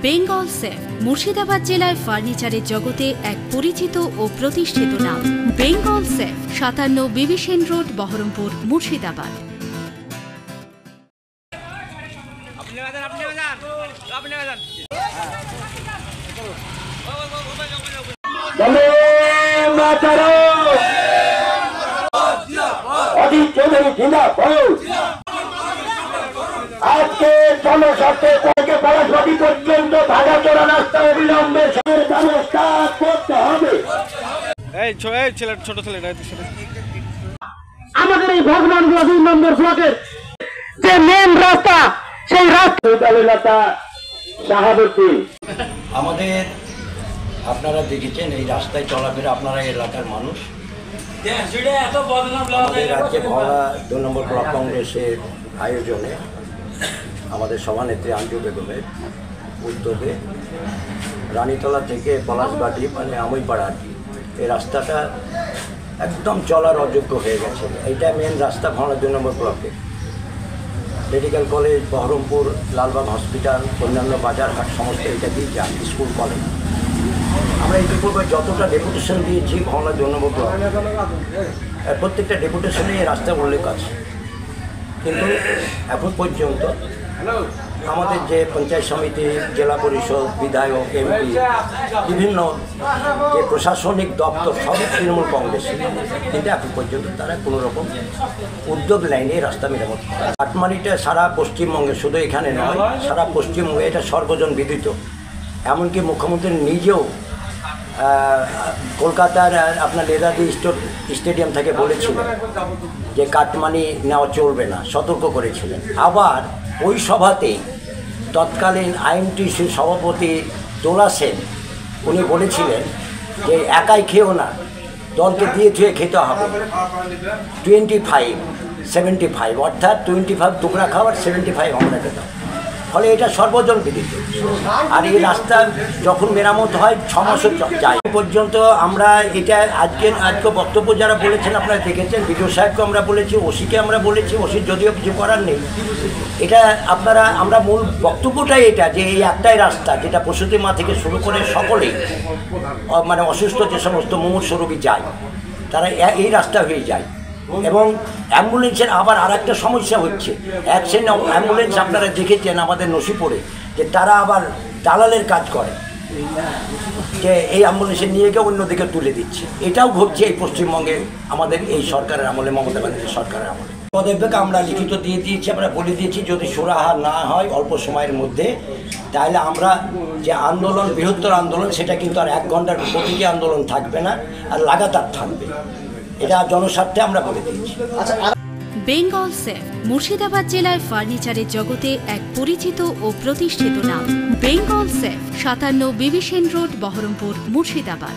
Bengal safe Murshidabad জেলায় ফার্নিচারের জগতে এক পরিচিত ও প্রতিষ্ঠিত নাম। বেঙ্গল সেফ 57 বিবি সেন রোড, বহরমপুর, মুর্শিদাবাদ। আজকে জনস্বার্থে পলাশবাড়ি পর্যন্ত ভাড়া চোরা রাস্তা অবিলম্বে ব্যবস্থা করতে হবে। ছোট ছেলেটা আমাদের এই ভগবানগুলো 2 নম্বর ব্লকের যে মেন রাস্তা, সেই রাস্তা শাহাবুদ্দিন। আমাদের আপনারা দেখেছেন এই রাস্তায় চলাফেরা, আপনারা এলাকার মানুষ। আমাদের রাজ্যে ভরা 2 নম্বর ব্লক কংগ্রেসের আয়োজনে আমাদের সভানেত্রী আঞ্জু বেগমের উদ্যোগে রানীতলা থেকে পলাশবাটি মানে আমইপাড়া এই রাস্তাটা একদম চলার অযোগ্য হয়ে গেছে। এইটা মেন রাস্তা ভাঙা 2 নম্বর ব্লকে। Medical college, Baharampur, Lalbagh hospital, অন্যান্য বাজার হাট সমস্ত এটা দিয়ে যান, স্কুল কলেজ। আমরা ইতিপূর্বে যতটা ডেপুটেশন দিয়েছি ভাঙা 2 নম্বর ব্লক, প্রত্যেকটা ডেপুটেশনে এই রাস্তা উল্লেখ আছে, কিন্তু এখন পর্যন্ত আমাদের যে পঞ্চায়েত সমিতি, জেলা পরিষদ, বিধায়ক, এমপি, বিভিন্ন যে প্রশাসনিক দপ্তর সব তৃণমূল কংগ্রেস, কিন্তু এখন পর্যন্ত তারা কোনো রকম উদ্যোগ নেয়নি রাস্তা মেরামত। কাটমানিটা সারা পশ্চিমবঙ্গে, শুধু এখানে নয়, সারা পশ্চিমবঙ্গে এটা সর্বজন বিদিত। এমনকি মুখ্যমন্ত্রী নিজেও কলকাতার আপনার নেতাজি স্টেডিয়াম থেকে বলেছিলেন যে কাটমানি নেওয়া চলবে না, সতর্ক করেছিলেন। আবার ওই সভাতেই তৎকালীন আইএনটিসির সভাপতি দোলা সেন উনি বলেছিলেন যে একাই খেও না, দলকে দিয়ে ধুয়ে খেতে হবে। 25-75, অর্থাৎ 25 তোমরা খাও আর 75 আমরা খেতাম। ফলে এটা সর্বজন বিদিত। আর এই রাস্তা যখন মেরামত হয় 6 মাসও যায় পর্যন্ত। আমরা এটা আজকে বক্তব্য যারা বলেছেন আপনারা দেখেছেন, বিডিও সাহেবকে আমরা বলেছি, ওসিকে আমরা বলেছি, ওসির যদিও কিছু করার নেই। এটা আমরা মূল বক্তব্যটাই এটা যে এই একটাই রাস্তা যেটা প্রসূতি মা থেকে শুরু করে সকলেই মানে অসুস্থ যে সমস্ত মুমূর্ষু রোগী যায় তারা এই রাস্তা হয়ে যায়। এবং অ্যাম্বুলেন্সের আবার আর একটা সমস্যা হচ্ছে, অ্যাক্সিডেন্ট অ্যাম্বুলেন্স আপনারা দেখেছেন আমাদের নসিপুরে, যে তারা আবার দালালের কাজ করে, যে এই অ্যাম্বুলেন্সে নিয়ে গিয়ে অন্যদিকে তুলে দিচ্ছে। এটাও ঘটছে এই পশ্চিমবঙ্গে আমাদের এই সরকারের আমলে, মমতা ব্যানার্জি সরকারের আমলে। পদক্ষেপকে আমরা লিখিত দিয়ে দিয়েছি, আমরা বলে দিয়েছি যদি সুরাহা না হয় অল্প সময়ের মধ্যে, তাহলে আমরা যে আন্দোলন, বৃহত্তর আন্দোলন, সেটা কিন্তু আর 1 ঘন্টার প্রতীকী আন্দোলন থাকবে না, আর লাগাতার থাকবে। এটা জনস্বার্থে আমরা বলে দিয়েছি। বেঙ্গল সেফ মুর্শিদাবাদ জেলায় ফার্নিচারের জগতে এক পরিচিত ও প্রতিষ্ঠিত নাম। বেঙ্গল সেফ 57 বিবি সেন রোড, বহরমপুর, মুর্শিদাবাদ।